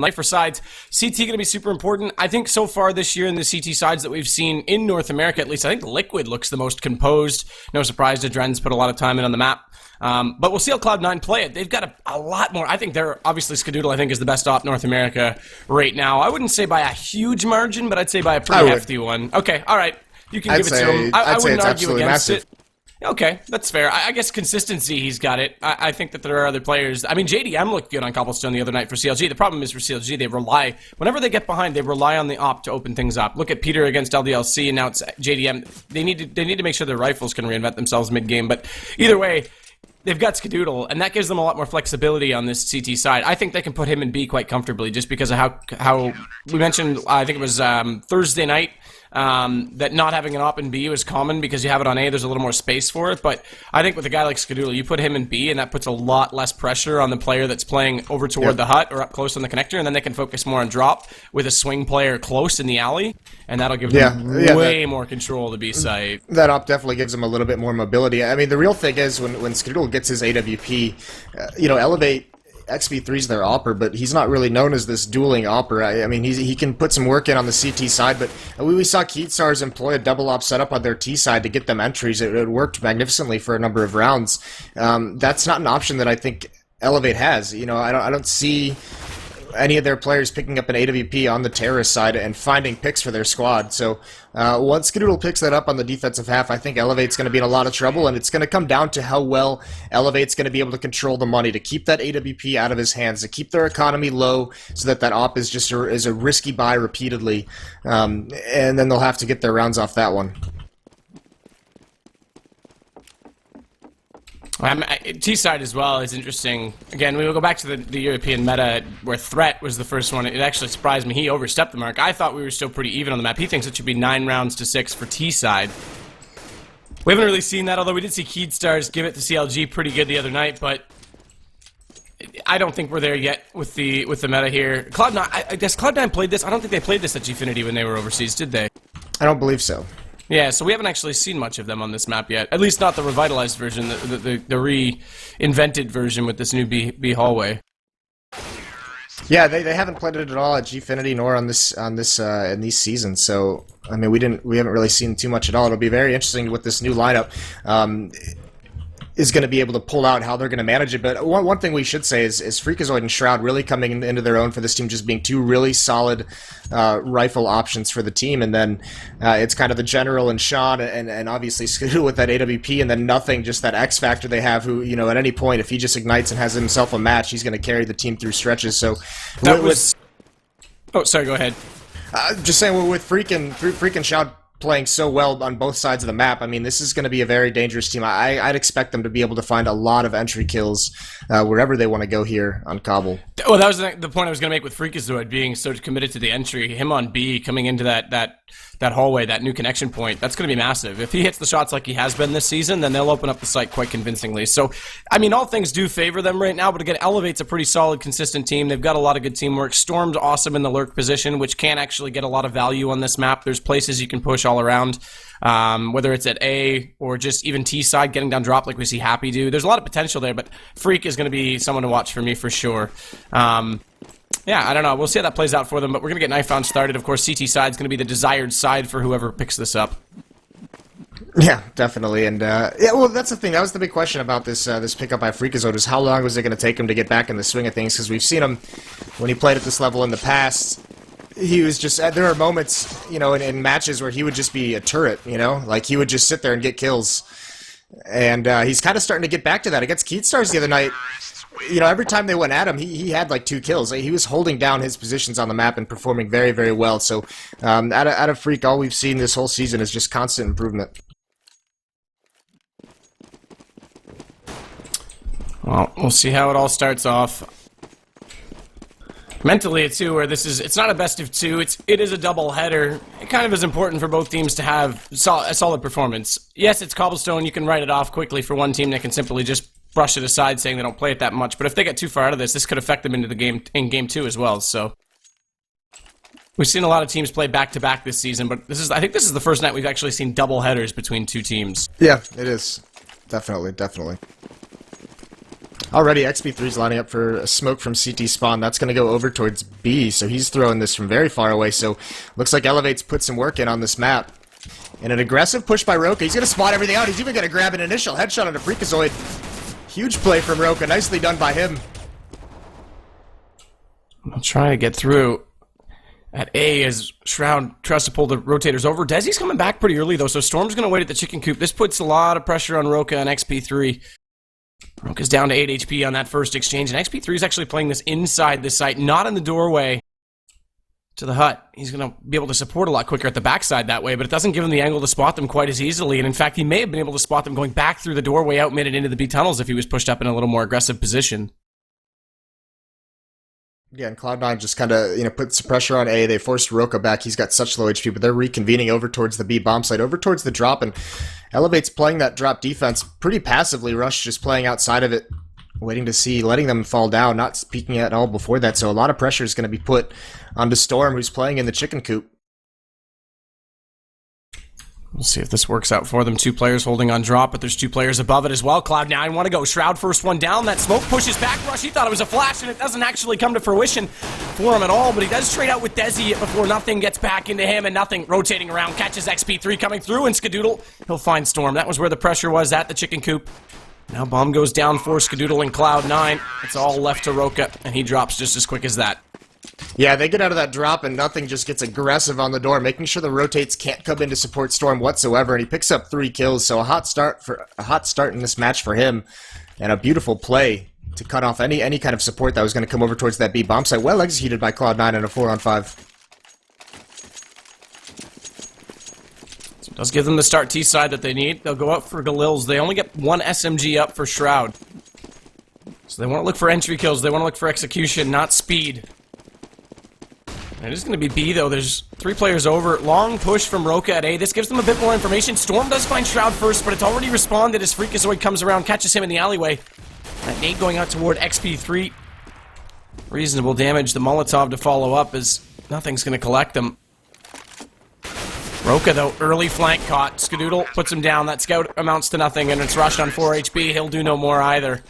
Like for sides, CT going to be super important. I think so far this year in the CT sides that we've seen in North America, at least, I think Liquid looks the most composed. No surprise, Dren's put a lot of time in on the map. But we'll see how Cloud9 play it. They've got a lot more. I think they're, obviously, Skadoodle, I think, is the best op North America right now. I wouldn't say by a huge margin, but I'd say by a pretty hefty one. Okay, all right. You can give it to him. I wouldn't argue against it. Okay, that's fair. I guess consistency, he's got it. I think that there are other players. I mean, JDM looked good on Cobblestone the other night for CLG. The problem is for CLG, they rely, whenever they get behind, they rely on the op to open things up. Look at Peter against LDLC, and now it's JDM. They need to make sure their rifles can reinvent themselves mid-game. But either way, they've got Skadoodle, and that gives them a lot more flexibility on this CT side. I think they can put him in B quite comfortably, just because of how we mentioned, I think it was Thursday night, that not having an op in B was common because you have it on A, there's a little more space for it, but I think with a guy like Skadoodle, you put him in B and that puts a lot less pressure on the player that's playing over toward the hut or up close on the connector, and then they can focus more on drop with a swing player close in the alley, and that'll give them way more control of the B site. That op definitely gives them a little bit more mobility. I mean, the real thing is when Skadoodle gets his AWP, eLevate XP3's their opper, but he's not really known as this dueling opper. I mean, he can put some work in on the CT side, but we saw Keatstars employ a double op setup on their T side to get them entries. It worked magnificently for a number of rounds. That's not an option that I think eLevate has. I don't see any of their players picking up an AWP on the terrorist side and finding picks for their squad. So once Skadoodle picks that up on the defensive half, I think eLevate's going to be in a lot of trouble, and it's going to come down to how well eLevate's going to be able to control the money, to keep that AWP out of his hands, to keep their economy low so that op is just is a risky buy repeatedly, and then they'll have to get their rounds off that one. T-side as well is interesting. Again, we will go back to the European meta where Threat was the first one. It actually surprised me. He overstepped the mark. I thought we were still pretty even on the map. He thinks it should be 9 rounds to 6 for T-side. We haven't really seen that, although we did see Keatstars give it to CLG pretty good the other night, but I don't think we're there yet with the meta here. Cloud9, I guess Cloud9 played this. I don't think they played this at Gfinity when they were overseas, did they? I don't believe so. Yeah, so we haven't actually seen much of them on this map yet. At least not the revitalized version, the reinvented version with this new B hallway. Yeah, they haven't played it at all at Gfinity nor on this in these seasons. So I mean, we haven't really seen too much at all. It'll be very interesting with this new lineup. Is going to be able to pull out how they're going to manage it. But one thing we should say is Freakazoid and Shroud really coming into their own for this team, just being two really solid rifle options for the team. And then it's kind of the General and Sean and obviously Skadoodle with that AWP, and then nothing, just that X factor they have who, at any point, if he just ignites and has himself a match, he's going to carry the team through stretches. So that was... Oh, sorry, go ahead. Just saying, with Freak and Shroud playing so well on both sides of the map, I mean, this is going to be a very dangerous team. I'd expect them to be able to find a lot of entry kills wherever they want to go here on Cobble. Well, that was the point I was going to make with Freakazoid being so committed to the entry. Him on B, coming into that hallway, that new connection point, that's going to be massive. If he hits the shots like he has been this season, then they'll open up the site quite convincingly. So, I mean, all things do favor them right now, but again, eLevate's a pretty solid, consistent team. They've got a lot of good teamwork. Storm's awesome in the lurk position, which can actually get a lot of value on this map. There's places you can push all around, whether it's at A or just even T side, getting down drop like we see Happy do. There's a lot of potential there, but Freak is going to be someone to watch for me for sure. Yeah, I don't know. We'll see how that plays out for them, but we're going to get Knife Round started. Of course, CT side is going to be the desired side for whoever picks this up. Yeah, definitely. And, yeah, well, that's the thing. That was the big question about this pickup by Freakazoid, is how long was it going to take him to get back in the swing of things? Because we've seen him, when he played at this level in the past, he was just, there are moments, in matches where he would just be a turret, like he would just sit there and get kills. And he's kind of starting to get back to that. Against Keatstars the other night, every time they went at him, he had like 2 kills. He was holding down his positions on the map and performing very, very well. So out of Freak, all we've seen this whole season is just constant improvement. Well, we'll see how it all starts off. Mentally, too, where it's not a best of 2, it is a double header. It kind of is important for both teams to have a solid performance. Yes, it's Cobblestone. You can write it off quickly for one team that can simply just brush it aside, saying they don't play it that much. But if they get too far out of this could affect them into the game in game 2 as well. So we've seen a lot of teams play back-to-back this season, but I think this is the first night we've actually seen double headers between 2 teams. Yeah, it is. Definitely. Already, XP3's lining up for a smoke from CT spawn. That's going to go over towards B, so he's throwing this from very far away. So, looks like eLevate's put some work in on this map. And an aggressive push by Roka. He's going to spot everything out. He's even going to grab an initial headshot on a Freakazoid. Huge play from Roka. Nicely done by him. I'll try to get through at A as Shroud tries to pull the rotators over. Desi's coming back pretty early, though, so Storm's going to wait at the chicken coop. This puts a lot of pressure on Roka and XP3. Roka's down to 8 HP on that first exchange, and XP3 is actually playing this inside the site, not in the doorway to the hut. He's going to be able to support a lot quicker at the backside that way, but it doesn't give him the angle to spot them quite as easily, and in fact, he may have been able to spot them going back through the doorway out mid and into the B tunnels if he was pushed up in a little more aggressive position. Yeah, and Cloud9 just kind of, put some pressure on A. They forced Roka back. He's got such low HP, but they're reconvening over towards the B bomb site, over towards the drop, and eLevate's playing that drop defense pretty passively. Rush just playing outside of it, waiting to see, letting them fall down, not peeking at all before that. So a lot of pressure is going to be put onto Storm, who's playing in the chicken coop. We'll see if this works out for them. 2 players holding on drop, but there's 2 players above it as well. Cloud9 want to go. Shroud first one down. That smoke pushes back. Rush, he thought it was a flash, and it doesn't actually come to fruition for him at all, but he does trade out with Desi before nothing gets back into him, and nothing rotating around. Catches XP3 coming through, and Skadoodle, he'll find Storm. That was where the pressure was at the chicken coop. Now bomb goes down for Skadoodle and Cloud9. It's all left to Roka, and he drops just as quick as that. Yeah, they get out of that drop, and nothing just gets aggressive on the door, making sure the rotates can't come in to support Storm whatsoever, and he picks up 3 kills, so a hot start in this match for him, and a beautiful play to cut off any kind of support that was going to come over towards that B bomb site. Well executed by Cloud9 in a 4-on-5. So it does give them the start T side that they need. They'll go up for Galils. They only get 1 SMG up for Shroud. So they want to look for entry kills. They want to look for execution, not speed. It is going to be B, though. There's 3 players over. Long push from Roka at A. This gives them a bit more information. Storm does find Shroud first, but it's already responded as Freakazoid comes around, catches him in the alleyway. That nade going out toward XP3. Reasonable damage. The Molotov to follow up as nothing's going to collect them. Roka, though, early flank caught. Skadoodle puts him down. That scout amounts to nothing, and it's rushed on 4 HP. He'll do no more either.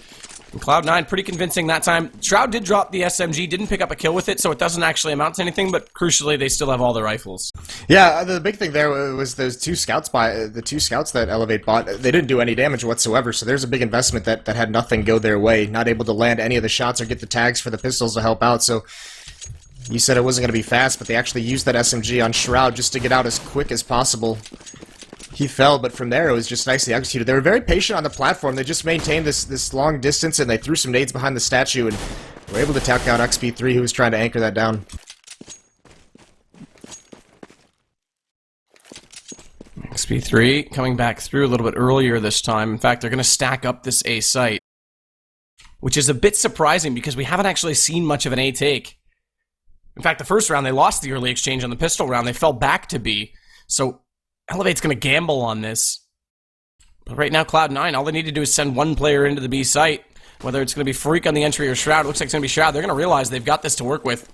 And Cloud9, pretty convincing that time. Shroud did drop the SMG, didn't pick up a kill with it, so it doesn't actually amount to anything, but crucially, they still have all their rifles. Yeah, the big thing there was those 2 scouts the 2 scouts that eLevate bought. They didn't do any damage whatsoever, so there's a big investment that had nothing go their way, not able to land any of the shots or get the tags for the pistols to help out, so you said it wasn't going to be fast, but they actually used that SMG on Shroud just to get out as quick as possible. He fell, but from there it was just nicely executed. They were very patient on the platform. They just maintained this long distance, and they threw some nades behind the statue, and were able to take out XP3, who was trying to anchor that down. XP3 coming back through a little bit earlier this time. In fact, they're going to stack up this A site, which is a bit surprising because we haven't actually seen much of an A take. In fact, the first round, they lost the early exchange on the pistol round. They fell back to B, so eLevate's going to gamble on this. But right now, Cloud9, all they need to do is send 1 player into the B site. Whether it's going to be Freak on the entry or Shroud, looks like it's going to be Shroud. They're going to realize they've got this to work with.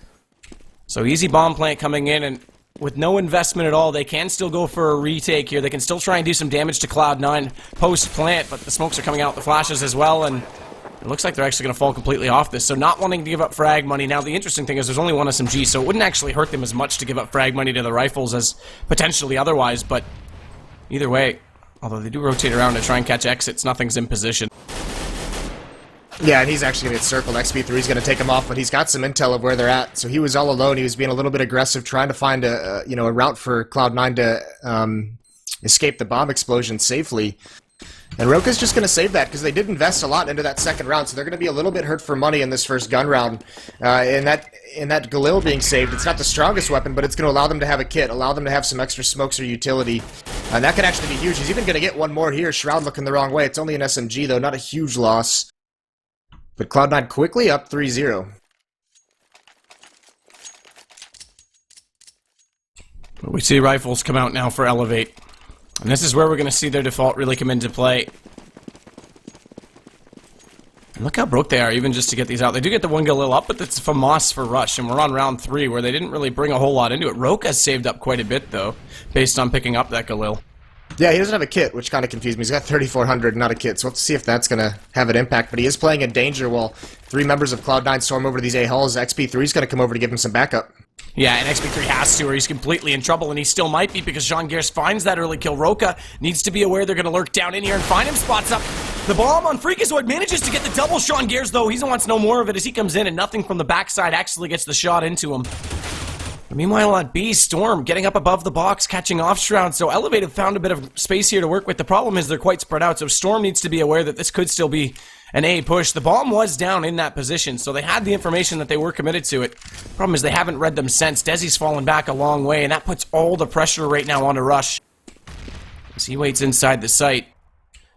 So easy bomb plant coming in, and with no investment at all, they can still go for a retake here. They can still try and do some damage to Cloud9 post-plant, but the smokes are coming out with the flashes as well, and it looks like they're actually going to fall completely off this. So not wanting to give up frag money. Now, the interesting thing is there's only 1 SMG, so it wouldn't actually hurt them as much to give up frag money to the rifles as potentially otherwise, but either way, although they do rotate around to try and catch exits, nothing's in position. Yeah, and he's actually going to get circled. XP3's going to take him off, but he's got some intel of where they're at. So he was all alone. He was being a little bit aggressive, trying to find a route for Cloud9 to escape the bomb explosion safely. And Roka's just going to save that because they did invest a lot into that second round, so they're going to be a little bit hurt for money in this first gun round. In that Galil being saved, it's not the strongest weapon, but it's going to allow them to have a kit, allow them to have some extra smokes or utility. And that could actually be huge. He's even going to get 1 more here. Shroud looking the wrong way. It's only an SMG, though, not a huge loss. But Cloud9 quickly up 3-0. We see rifles come out now for eLevate. And this is where we're going to see their default really come into play. And look how broke they are, even just to get these out. They do get the 1 Galil up, but it's FAMAS for Rush, and we're on round 3, where they didn't really bring a whole lot into it. Roka's saved up quite a bit, though, based on picking up that Galil. Yeah, he doesn't have a kit, which kind of confused me. He's got 3,400, not a kit, so we'll have to see if that's going to have an impact. But he is playing in danger while 3 members of Cloud9 storm over to these A-halls. XP3 is going to come over to give him some backup. Yeah, and XP3 has to, or he's completely in trouble, and he still might be because Jean Gears finds that early kill. Roka needs to be aware they're going to lurk down in here and find him, spots up the bomb on Freakazoid, manages to get the double. Sean Gears, though, he wants no more of it as he comes in, and nothing from the backside actually gets the shot into him. But meanwhile, on B, Storm getting up above the box, catching off Shroud, so eLevate have found a bit of space here to work with. The problem is they're quite spread out, so Storm needs to be aware that this could still be an A push. The bomb was down in that position, so they had the information that they were committed to it. Problem is they haven't read them since. Desi's fallen back a long way, and that puts all the pressure right now onto Rush. As he waits inside the site.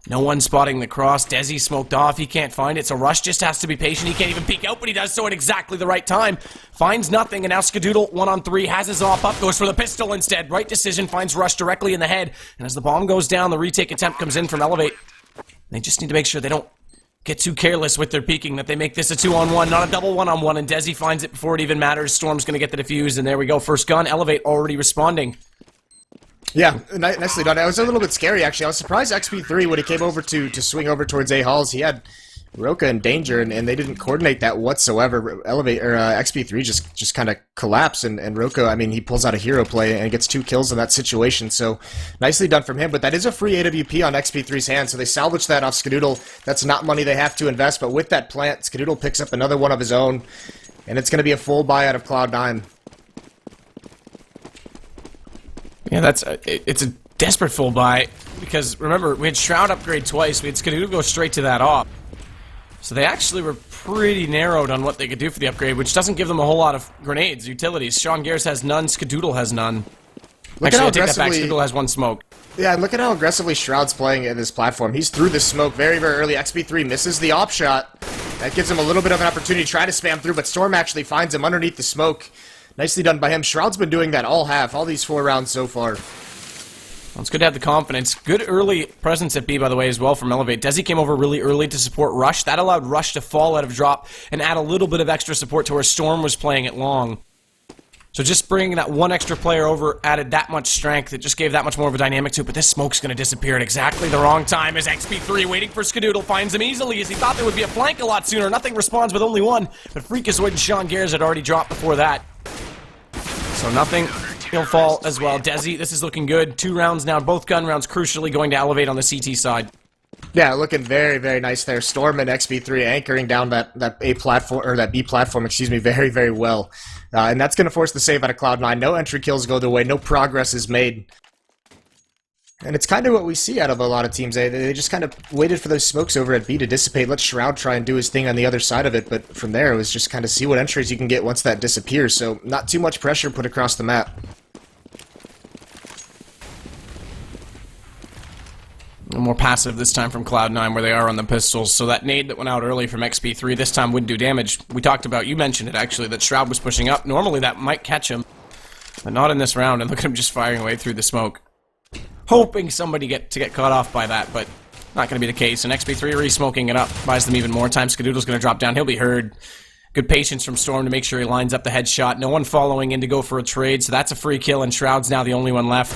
No one spotting the cross. Desi smoked off. He can't find it, so Rush just has to be patient. He can't even peek out, but he does so at exactly the right time. Finds nothing, and now Skadoodle, 1-on-3, has his op up, goes for the pistol instead. Right decision, finds Rush directly in the head, and as the bomb goes down, the retake attempt comes in from eLevate. They just need to make sure they don't get too careless with their peeking, that they make this a 2-on-1, not a double 1-on-1, and Desi finds it before it even matters. Storm's going to get the defuse, and there we go. First gun, eLevate already responding. Yeah, nicely done. It was a little bit scary, actually. I was surprised XP3, when he came over to swing over towards A-halls, he had Roka in danger, and they didn't coordinate that whatsoever. XP3 just kind of collapsed, and Roka, I mean, he pulls out a hero play and gets 2 kills in that situation, so nicely done from him. But that is a free AWP on XP3's hand, so they salvaged that off Skadoodle. That's not money they have to invest, but with that plant, Skadoodle picks up another one of his own, and it's going to be a full buy out of Cloud9. Yeah, it's a desperate full buy, because remember, we had Shroud upgrade twice, we had Skadoodle go straight to that op. So they actually were pretty narrowed on what they could do for the upgrade, which doesn't give them a whole lot of grenades, utilities. Sean Gears has none, Skadoodle has none. Actually, I take that back, Skadoodle has 1 smoke. Yeah, and look at how aggressively Shroud's playing in this platform. He's through the smoke very, very early. XP3 misses the op shot. That gives him a little bit of an opportunity to try to spam through, but Storm actually finds him underneath the smoke. Nicely done by him. Shroud's been doing that all these 4 rounds so far. Well, it's good to have the confidence. Good early presence at B, by the way, as well from eLevate. Desi came over really early to support Rush. That allowed Rush to fall out of drop and add a little bit of extra support to where Storm was playing it long. So just bringing that 1 extra player over added that much strength. It just gave that much more of a dynamic to it. But this smoke's going to disappear at exactly the wrong time as XP3 waiting for Skadoodle finds him easily as he thought there would be a flank a lot sooner. Nothing responds with only 1. But Freakazoid and Sean Gears had already dropped before that. So nothing. He'll fall as well. Desi, this is looking good. 2 rounds now, both gun rounds crucially going to eLevate on the CT side. Yeah, looking very, very nice there. Storm and XP3 anchoring down that A platform, or that B platform, excuse me, very, very well. And that's going to force the save out of Cloud9. No entry kills go their way. No progress is made. And it's kind of what we see out of a lot of teams. They just kind of waited for those smokes over at B to dissipate. Let Shroud try and do his thing on the other side of it. But from there, it was just kind of see what entries you can get once that disappears. So not too much pressure put across the map. More passive this time from Cloud9 where they are on the pistols. So that nade that went out early from XP3 this time wouldn't do damage. We talked about, you mentioned it actually, that Shroud was pushing up. Normally that might catch him, but not in this round. And look at him just firing away through the smoke. Hoping somebody get caught off by that, but not going to be the case. And XP3 re-smoking it up buys them even more time. Skadoodle's going to drop down. He'll be heard. Good patience from Storm to make sure he lines up the headshot. No one following in to go for a trade, so that's a free kill, and Shroud's now the only one left.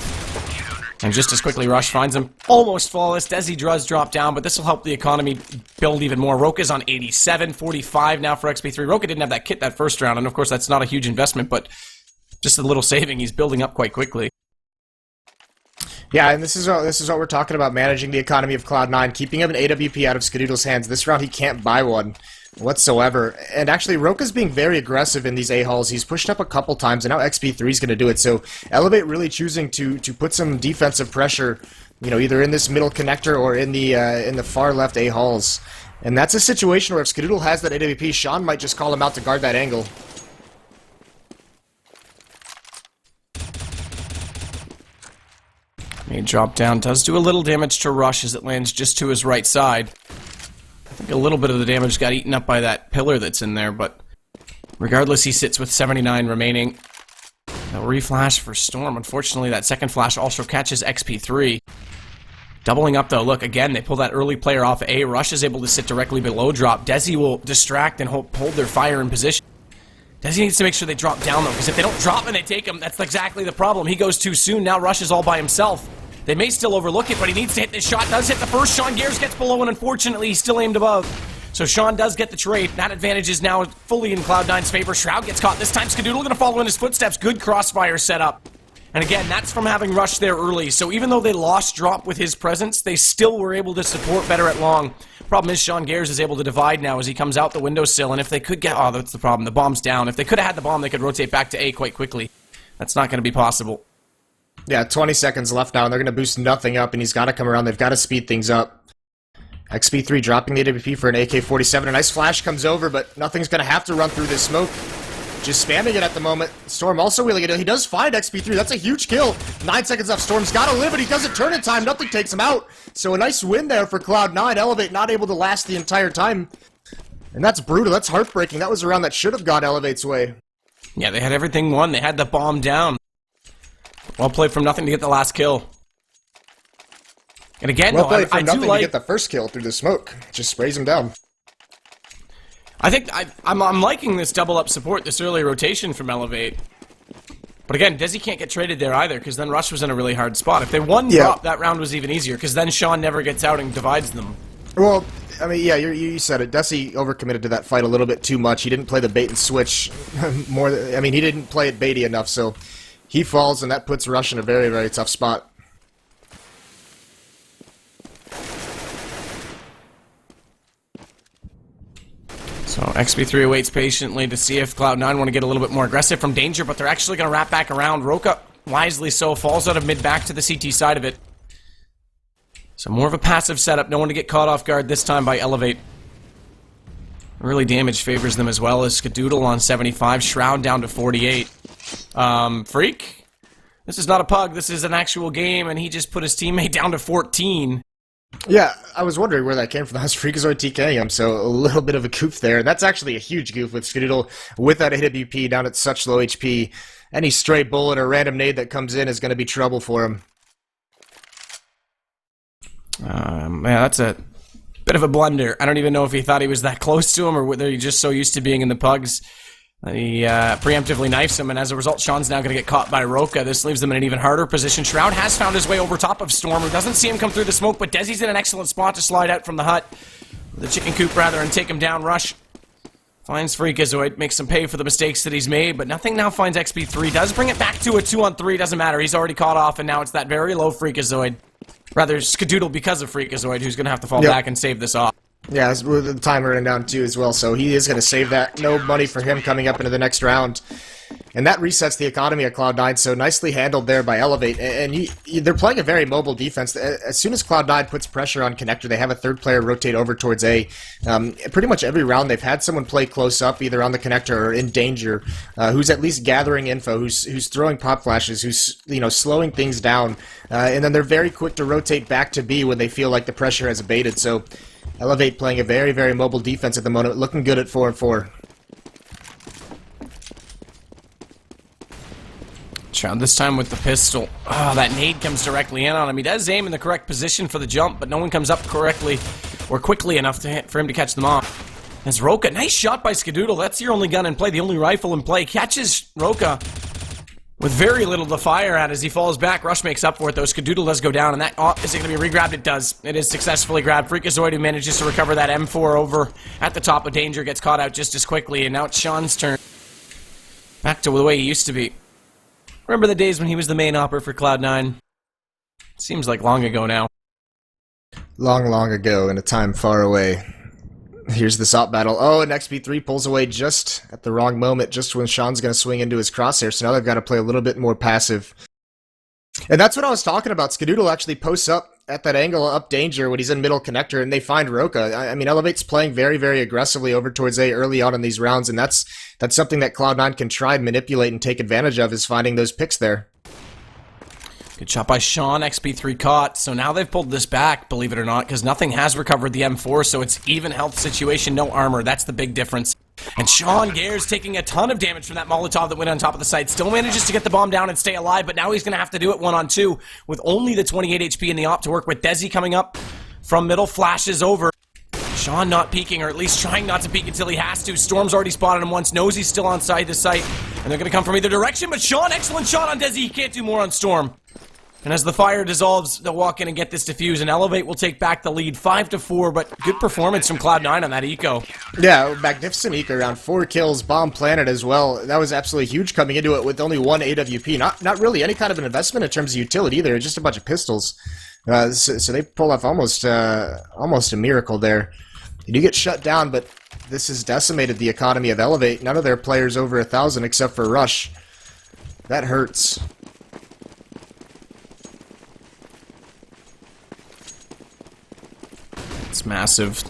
And just as quickly, Rush finds him almost flawless. Desi does drop down, but this will help the economy build even more. Roka's on 87, 45 now for XP3. Roka didn't have that kit that first round, and of course that's not a huge investment, but just a little saving. He's building up quite quickly. Yeah, and this is what we're talking about, managing the economy of Cloud9, keeping him an AWP out of Skadoodle's hands. This round he can't buy one whatsoever. And actually, Roka's being very aggressive in these A-halls. He's pushed up a couple times, and now XP3 is going to do it. So eLevate really choosing to put some defensive pressure, you know, either in this middle connector or in the far left A-halls. And that's a situation where if Skadoodle has that AWP, Sean might just call him out to guard that angle. May drop down, does do a little damage to Rush as it lands just to his right side. I think a little bit of the damage got eaten up by that pillar that's in there, but regardless, he sits with 79 remaining. A reflash for Storm. Unfortunately, that second flash also catches XP3. Doubling up, though. Look, again, they pull that early player off A. Rush is able to sit directly below drop. Desi will distract and hold their fire in position. Desi needs to make sure they drop down, though, because if they don't drop and they take him, that's exactly the problem. He goes too soon. Now Rush is all by himself. They may still overlook it, but he needs to hit this shot. Does hit the first. Sean Gares gets below, and unfortunately, he's still aimed above. So Sean does get the trade. That advantage is now fully in Cloud9's favor. Shroud gets caught. This time, Skadoodle going to follow in his footsteps. Good crossfire setup. And again, that's from having rushed there early. So even though they lost drop with his presence, they still were able to support better at long. Problem is, Sean Gares is able to divide now as he comes out the windowsill. And if they could get... Oh, that's the problem. The bomb's down. If they could have had the bomb, they could rotate back to A quite quickly. That's not going to be possible. Yeah, 20 seconds left now, and they're going to boost nothing up, and he's got to come around. They've got to speed things up. XP3 dropping the AWP for an AK-47. A nice flash comes over, but nothing's going to have to run through this smoke. Just spamming it at the moment. Storm also wheeling it. He does find XP3. That's a huge kill. 9 seconds left. Storm's got to live, but he doesn't turn in time. Nothing takes him out. So a nice win there for Cloud9. eLevate not able to last the entire time. And that's brutal. That's heartbreaking. That was a round that should have gone eLevate's way. Yeah, they had everything won. They had the bomb down. Well played from nothing to get the last kill. And again, well though, played from I nothing do like... to get the first kill through the smoke. Just sprays him down. I think I'm liking this double-up support, this early rotation from eLevate. But again, Desi can't get traded there either, because then Rush was in a really hard spot. If they won drop, that round was even easier, because then Sean never gets out and divides them. Well, I mean, yeah, you said it. Desi overcommitted to that fight a little bit too much. He didn't play the bait and switch more. I mean, he didn't play it baity enough, so he falls, and that puts Rush in a very, very tough spot. So XP3 waits patiently to see if Cloud9 want to get a little bit more aggressive from danger, but they're actually going to wrap back around. Roka, wisely so, falls out of mid back to the CT side of it. So more of a passive setup, no one to get caught off guard this time by eLevate. Early damage favors them as well as Skadoodle on 75, Shroud down to 48. Freak? This is not a pug, this is an actual game, and he just put his teammate down to 14. Yeah, I was wondering where that came from. That was Freakazoid TKing him, so a little bit of a goof there. That's actually a huge goof with Skadoodle with that AWP down at such low HP. Any stray bullet or random nade that comes in is going to be trouble for him. Man, that's a bit of a blunder. I don't even know if he thought he was that close to him or whether he's just so used to being in the pugs. He preemptively knifes him, and as a result, Sean's now going to get caught by Roka. This leaves them in an even harder position. Shroud has found his way over top of Storm, who doesn't see him come through the smoke, but Desi's in an excellent spot to slide out from the hut. The chicken coop, rather, and take him down. Rush finds Freakazoid, makes him pay for the mistakes that he's made, but nothing now finds XP3. Does bring it back to a 2-on-3, doesn't matter. He's already caught off, and now it's that very low Freakazoid. Rather, Skadoodle because of Freakazoid, who's going to have to fall back and save this off. Yeah, with the timer running down too as well, so he is going to save that. No money for him coming up into the next round. And that resets the economy at Cloud9, so nicely handled there by eLevate. And they're playing a very mobile defense. As soon as Cloud9 puts pressure on Connector, they have a third player rotate over towards A. Pretty much every round they've had someone play close up, either on the Connector or in danger, who's at least gathering info, who's throwing pop flashes, who's slowing things down. And then they're very quick to rotate back to B when they feel like the pressure has abated. So eLevate playing a very, very mobile defense at the moment, looking good at 4-4. Shroud this time with the pistol. Oh, that nade comes directly in on him. He does aim in the correct position for the jump, but no one comes up correctly or quickly enough for him to catch them off. As Roka, nice shot by Skadoodle. That's your only gun in play, the only rifle in play. Catches Roka with very little to fire at as he falls back. Rush makes up for it, though. Skadoodle does go down, and that... Oh, is it going to be re-grabbed? It does. It is successfully grabbed. Freakazoid, who manages to recover that M4 over at the top of danger, gets caught out just as quickly, and now it's Sean's turn. Back to the way he used to be. Remember the days when he was the main opper for Cloud9? Seems like long ago now. Long, long ago, in a time far away. Here's this op battle. Oh, and XP3 pulls away just at the wrong moment, just when Sean's going to swing into his crosshair, so now they've got to play a little bit more passive. And that's what I was talking about. Skadoodle actually posts up at that angle up danger when he's in middle connector, and they find Roka. I mean, eLevate's playing very, very aggressively over towards A early on in these rounds, and that's something that Cloud9 can try and manipulate and take advantage of, is finding those picks there. Good shot by Sean, XP3 caught. So now they've pulled this back, believe it or not, because nothing has recovered the M4, so it's even health situation, no armor. That's the big difference. And Sean Gares taking a ton of damage from that Molotov that went on top of the site. Still manages to get the bomb down and stay alive, but now he's going to have to do it 1-on-2 with only the 28 HP in the op to work with. Desi coming up from middle, flashes over. Sean not peeking, or at least trying not to peek until he has to. Storm's already spotted him once, knows he's still on side the site, and they're going to come from either direction, but Sean, excellent shot on Desi. He can't do more on Storm. And as the fire dissolves, they'll walk in and get this defuse, and eLevate will take back the lead 5-4, but good performance from Cloud9 on that eco. Yeah, magnificent eco, around 4 kills, bomb planted as well. That was absolutely huge coming into it with only 1 AWP. Not really any kind of an investment in terms of utility either, just a bunch of pistols. So they pull off almost a miracle there. You do get shut down, but this has decimated the economy of eLevate. None of their players over 1,000 except for Rush. That hurts. It's massive,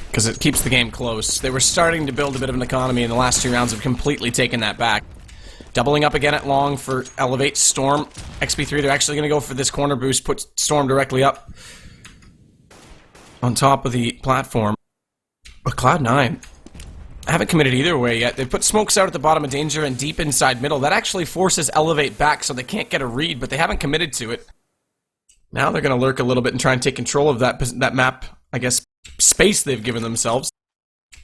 because it keeps the game close. They were starting to build a bit of an economy, and the last 2 rounds have completely taken that back. Doubling up again at long for eLevate. Storm, XP3, they're actually going to go for this corner boost, put Storm directly up on top of the platform. But Cloud9 haven't committed either way yet. They put smokes out at the bottom of Danger and deep inside middle. That actually forces eLevate back, so they can't get a read, but they haven't committed to it. Now they're going to lurk a little bit and try and take control of that map, I guess, space they've given themselves.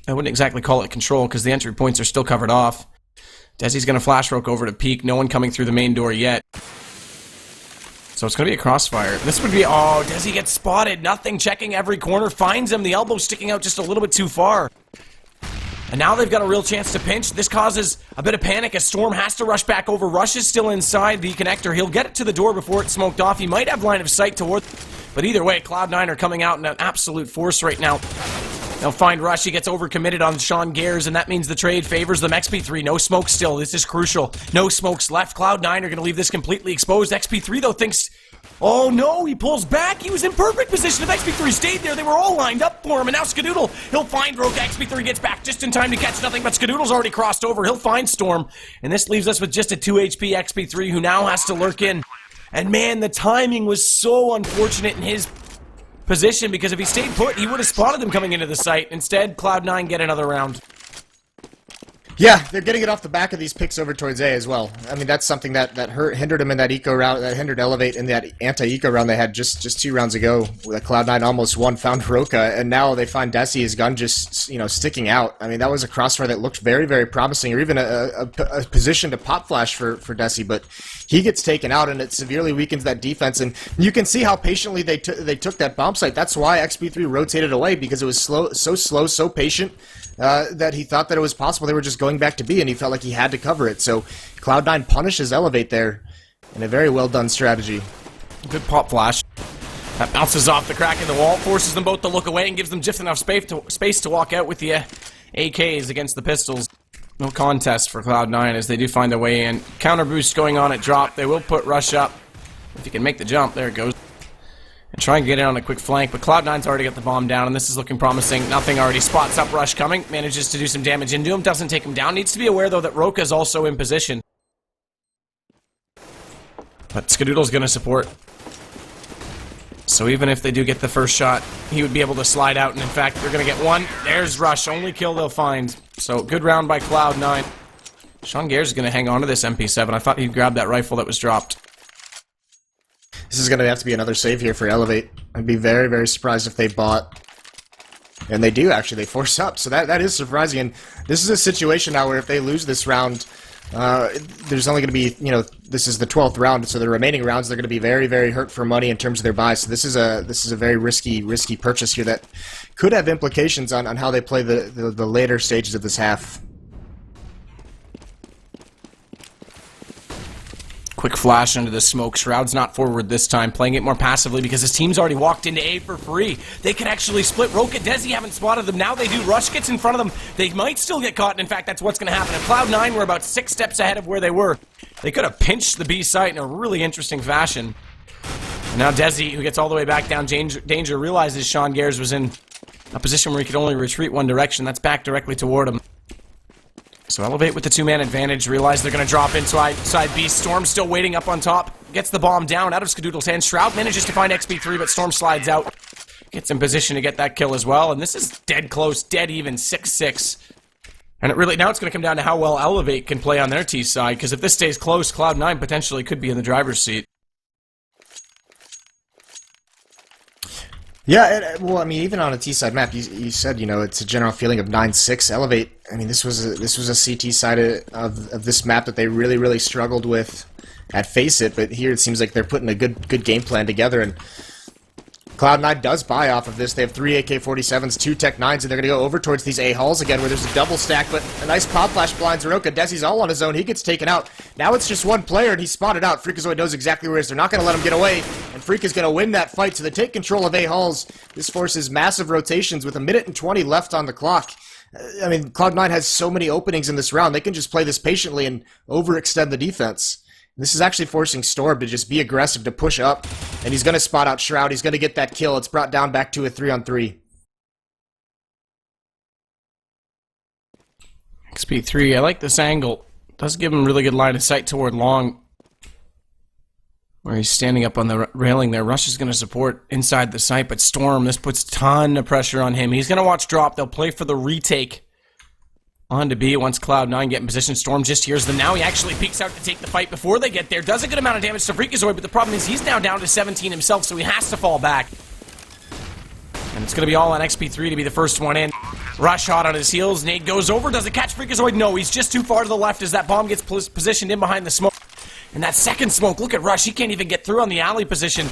I wouldn't exactly call it control, because the entry points are still covered off. Desi's going to flash roke over to peak. No one coming through the main door yet. So it's going to be a crossfire. This would be... Oh, Desi gets spotted. Nothing. Checking every corner. Finds him. The elbow sticking out just a little bit too far. And now they've got a real chance to pinch. This causes a bit of panic as Storm has to rush back over. Rush is still inside the connector. He'll get it to the door before it's smoked off. He might have line of sight toward... But either way, Cloud9 are coming out in an absolute force right now. They'll find Rush. He gets overcommitted on Sean Gares, and that means the trade favors them. XP3, no smoke still. This is crucial. No smokes left. Cloud9 are going to leave this completely exposed. XP3, though, thinks... Oh, no, he pulls back. He was in perfect position. If XP3 stayed there, they were all lined up for him. And now Skadoodle, he'll find Roke. XP3 gets back just in time to catch nothing, but Skadoodle's already crossed over. He'll find Storm. And this leaves us with just a 2 HP XP3, who now has to lurk in. And man, the timing was so unfortunate in his position, because if he stayed put, he would have spotted them coming into the site. Instead, Cloud9 get another round. Yeah, they're getting it off the back of these picks over towards A as well. I mean, that's something that hindered them in that eco round, that hindered eLevate in that anti-eco round they had just 2 rounds ago. That Cloud9 almost won, found Roka, and now they find Desi, his gun just, sticking out. I mean, that was a crossfire that looked very, very promising, or even a position to pop flash for Desi, but he gets taken out, and it severely weakens that defense, and you can see how patiently they took that bomb site. That's why XP3 rotated away, because it was slow, so patient, that he thought that it was possible. They were just going back to B, and he felt like he had to cover it. So Cloud9 punishes eLevate there in a very well done strategy. Good pop flash. That bounces off the crack in the wall, forces them both to look away, and gives them just enough space to walk out with the AKs against the pistols. No contest for Cloud9 as they do find a way in. Counter boost going on at drop. They will put Rush up. If he can make the jump, there it goes. And try and get in on a quick flank, but Cloud9's already got the bomb down, and this is looking promising. Nothing, already spots up Rush coming, manages to do some damage into him, doesn't take him down. Needs to be aware, though, that Roka's also in position. But Skadoodle's gonna support. So even if they do get the first shot, he would be able to slide out, and in fact, they're gonna get one. There's Rush, only kill they'll find. So, good round by Cloud9. Sean Gares is gonna hang on to this MP7. I thought he'd grab that rifle that was dropped. This is going to have to be another save here for eLevate. I'd be very, very surprised if they bought. And they do, actually. They force up. So that is surprising. And this is a situation now where if they lose this round, there's only going to be, this is the 12th round. So the remaining rounds, they're going to be very, very hurt for money in terms of their buy. So this is a very risky purchase here that could have implications on how they play the later stages of this half. Quick flash into the smoke. Shroud's not forward this time, playing it more passively because his team's already walked into A for free. They can actually split. Roka, Desi haven't spotted them. Now they do. Rush gets in front of them. They might still get caught, and in fact, that's what's going to happen. And Cloud9 were about 6 steps ahead of where they were. They could have pinched the B site in a really interesting fashion. And now Desi, who gets all the way back down, Danger realizes Sean Gares was in a position where he could only retreat one direction. That's back directly toward him. So eLevate with the 2-man advantage, realize they're going to drop inside B. Storm still waiting up on top, gets the bomb down out of Skadoodle's hands. Shroud manages to find XP3, but Storm slides out, gets in position to get that kill as well, and this is dead close, dead even, 6-6. And now it's going to come down to how well eLevate can play on their T side, because if this stays close, Cloud9 potentially could be in the driver's seat. Yeah, well, I mean, even on a T-side map, you said, you know, it's a general feeling of 9-6. ELevate, I mean, this was a CT side of this map that they really struggled with at Face It, but here it seems like they're putting a good game plan together, and Cloud9 does buy off of this. They have 3 AK-47s, 2 Tech 9s, and they're going to go over towards these A-halls again where there's a double stack, but a nice pop flash blinds Roka. Desi's all on his own. He gets taken out. Now it's just one player, and he's spotted out. Freakazoid knows exactly where he is. They're not going to let him get away, and Freak is going to win that fight, so they take control of A-halls. This forces massive rotations with 1:20 left on the clock. I mean, Cloud9 has so many openings in this round. They can just play this patiently and overextend the defense. This is actually forcing Storm to just be aggressive, to push up, and he's going to spot out Shroud. He's going to get that kill. It's brought down back to a 3-on-3. XP3, I like this angle. Does give him really good line of sight toward long, where he's standing up on the railing there. Rush is going to support inside the site, but Storm, this puts a ton of pressure on him. He's going to watch drop. They'll play for the retake. On to B once Cloud9 get in position. Storm just hears them now. He actually peeks out to take the fight before they get there. Does a good amount of damage to Freakazoid, but the problem is he's now down to 17 himself, so he has to fall back. And it's going to be all on XP3 to be the first one in. Rush hot on his heels. Nade goes over. Does it catch Freakazoid? No, he's just too far to the left as that bomb gets positioned in behind the smoke. And that second smoke, look at Rush. He can't even get through on the alley position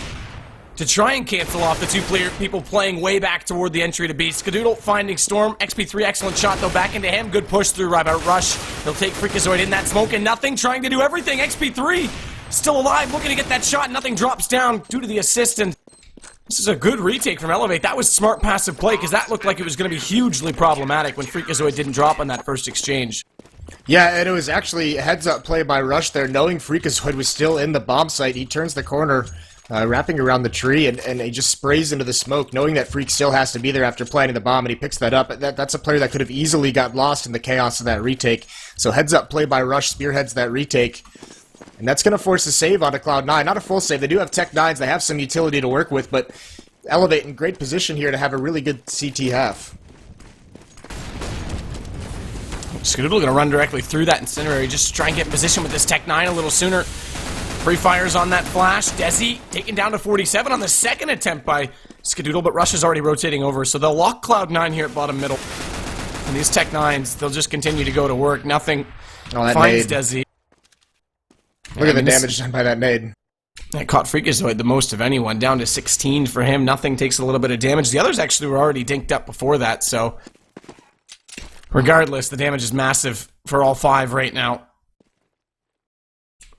to try and cancel off the two people playing way back toward the entry to B. Skadoodle finding Storm. XP3, excellent shot though, back into him. Good push through right about Rush. He'll take Freakazoid in that smoke and nothing, trying to do everything. XP3 still alive, looking to get that shot. Nothing drops down due to the assist, and this is a good retake from eLevate. That was smart passive play, because that looked like it was going to be hugely problematic when Freakazoid didn't drop on that first exchange. Yeah, and it was actually a heads-up play by Rush there, knowing Freakazoid was still in the bomb site. He turns the corner, wrapping around the tree, and he just sprays into the smoke, knowing that Freak still has to be there after planting the bomb, and he picks that up. That's a player that could have easily got lost in the chaos of that retake. So heads-up play by Rush spearheads that retake, and that's going to force a save onto Cloud9. Not a full save. They do have Tech 9s. They have some utility to work with, but eLevate in great position here to have a really good CT half. Skadoodle going to run directly through that Incinerary, just try and get in position with this Tech 9 a little sooner. Free fires on that flash. Desi taken down to 47 on the second attempt by Skadoodle, but Rush is already rotating over, so they'll lock Cloud9 here at bottom middle. And these Tech 9s, they'll just continue to go to work. Nothing finds Desi. Look at the damage done by that nade. That caught Freakazoid the most of anyone, down to 16 for him. Nothing takes a little bit of damage. The others actually were already dinked up before that, so regardless, the damage is massive for all 5 right now.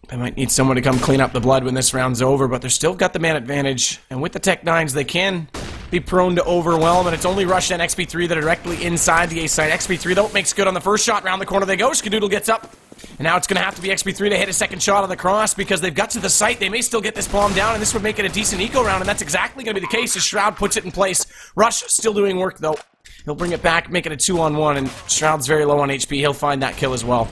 They might need someone to come clean up the blood when this round's over, but they're still got the man advantage. And with the Tech 9s, they can be prone to overwhelm, and it's only Rush and XP3 that are directly inside the A side. XP3, though, makes good on the first shot. Round the corner they go. Skadoodle gets up. And now it's going to have to be XP3 to hit a second shot on the cross, because they've got to the site. They may still get this bomb down, and this would make it a decent eco round, and that's exactly going to be the case as Shroud puts it in place. Rush still doing work, though. He'll bring it back, make it a 2-on-1, and Shroud's very low on HP. He'll find that kill as well.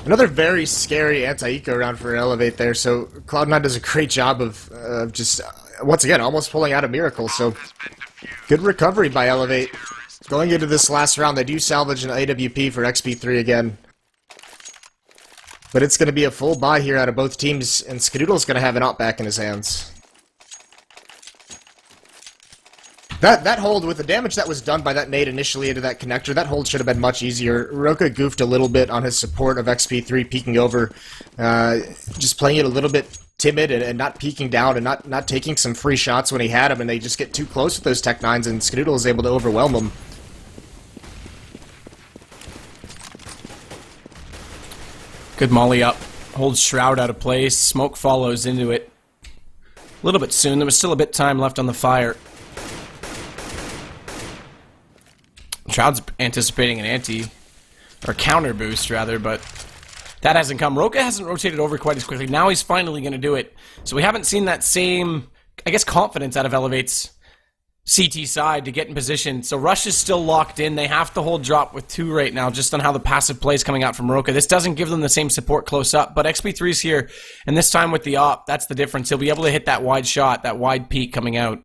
Another very scary anti-eco round for eLevate there, so Cloud9 does a great job of just, once again, almost pulling out a miracle, so good recovery by eLevate. Going into this last round, they do salvage an AWP for XP3 again. But it's going to be a full buy here out of both teams, and Skadoodle's going to have an op back in his hands. That hold, with the damage that was done by that nade initially into that connector, that hold should have been much easier. Roka goofed a little bit on his support of XP3 peeking over, just playing it a little bit timid and not peeking down and not taking some free shots when he had them, and they just get too close with those Tech 9s, and Skadoodle is able to overwhelm them. Good molly up, holds Shroud out of place, smoke follows into it a little bit soon. There was still a bit of time left on the fire. Shroud's anticipating an or counter boost rather, but that hasn't come. Roka hasn't rotated over quite as quickly. Now he's finally going to do it. So we haven't seen that same, I guess, confidence out of eLevate's CT side to get in position. So Rush is still locked in. They have to hold drop with 2 right now, just on how the passive play is coming out from Roka. This doesn't give them the same support close up, but XP3's here, and this time with the op, that's the difference. He'll be able to hit that wide shot, that wide peak coming out.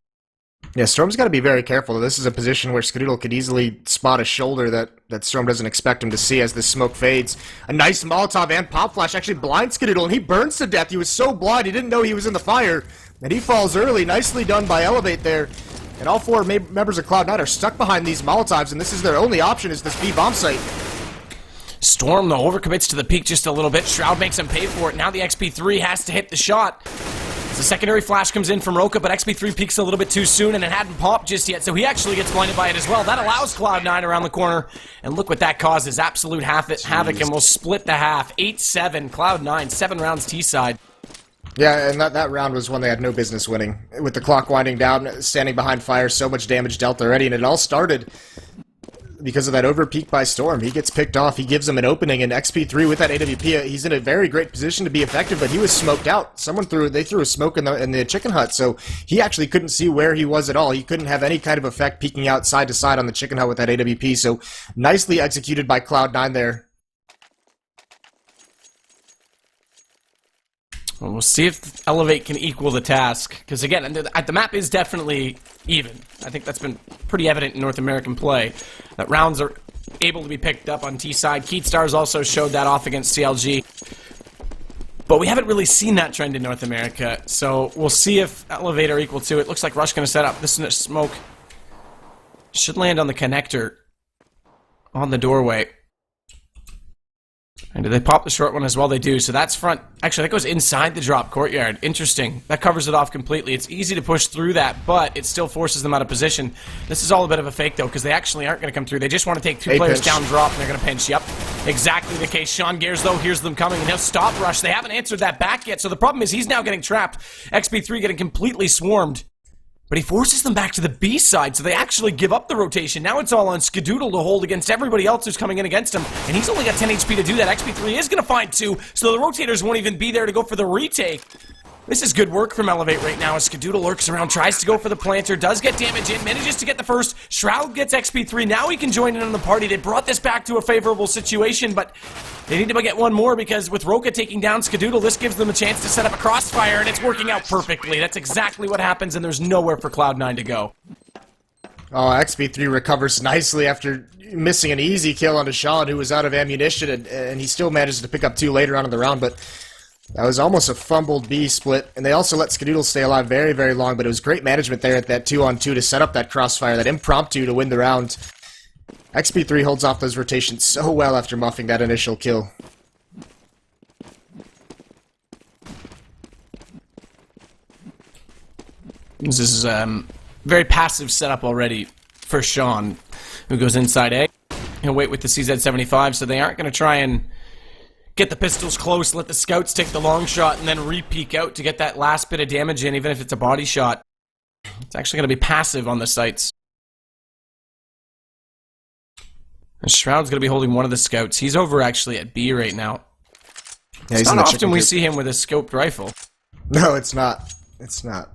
Yeah, Storm's got to be very careful. This is a position where Skadoodle could easily spot a shoulder that Storm doesn't expect him to see as the smoke fades. A nice Molotov and Pop Flash actually blinds Skadoodle, and he burns to death. He was so blind, he didn't know he was in the fire. And he falls early. Nicely done by eLevate there. And all four members of Cloud9 are stuck behind these Molotovs, and this is their only option, is this B bomb site. Storm, though, overcommits to the peak just a little bit. Shroud makes him pay for it. Now the XP3 has to hit the shot. The secondary flash comes in from Roka, but XP3 peaks a little bit too soon, and it hadn't popped just yet, so he actually gets blinded by it as well. That allows Cloud9 around the corner, and look what that causes. Absolute havoc, and we'll split the half. 8-7, Cloud9, 7 rounds T-side. Yeah, and that round was one they had no business winning. With the clock winding down, standing behind fire, so much damage dealt already, and it all started because of that overpeak by Storm. He gets picked off, he gives him an opening, and XP3 with that AWP, he's in a very great position to be effective, but he was smoked out. They threw a smoke in the chicken hut, so he actually couldn't see where he was at all. He couldn't have any kind of effect peeking out side to side on the chicken hut with that AWP, so nicely executed by Cloud9 there. Well, we'll see if eLevate can equal the task, because again, the map is definitely even. I think that's been pretty evident in North American play, that rounds are able to be picked up on T-side. Keatstars also showed that off against CLG, but we haven't really seen that trend in North America, so we'll see if eLevate are equal to it. Looks like Rush going to set up. This smoke should land on the connector on the doorway. And do they pop the short one as well? They do. So that's front. Actually, that goes inside the drop courtyard. Interesting. That covers it off completely. It's easy to push through that, but it still forces them out of position. This is all a bit of a fake, though, because they actually aren't going to come through. They just want to take two players down drop, and they're going to pinch. Yep. Exactly the case. Sean Gears, though, hears them coming, and he'll stop Rush. They haven't answered that back yet, so the problem is he's now getting trapped. XP3 getting completely swarmed. But he forces them back to the B side, so they actually give up the rotation. Now it's all on Skadoodle to hold against everybody else who's coming in against him. And he's only got 10 HP to do that. XP3 is going to find 2, so the rotators won't even be there to go for the retake. This is good work from eLevate right now as Skadoodle lurks around, tries to go for the planter, does get damage in, manages to get the first. Shroud gets XP3. Now he can join in on the party. They brought this back to a favorable situation, but they need to get one more because with Roka taking down Skadoodle, this gives them a chance to set up a crossfire, and it's working out perfectly. That's exactly what happens, and there's nowhere for Cloud9 to go. Oh, XP3 recovers nicely after missing an easy kill on Sean, who was out of ammunition, and he still manages to pick up 2 later on in the round, but that was almost a fumbled B split, and they also let Skadoodle stay alive very, very long, but it was great management there at that 2-on-2 to set up that crossfire, that impromptu to win the round. XP3 holds off those rotations so well after muffing that initial kill. This is very passive setup already for Sean, who goes inside A. He'll wait with the CZ75, so they aren't going to try and get the pistols close, let the scouts take the long shot, and then re-peek out to get that last bit of damage in, even if it's a body shot. It's actually going to be passive on the sites. And Shroud's going to be holding one of the scouts. He's over actually at B right now. Yeah, it's not often we see him with a scoped rifle. No, it's not. It's not.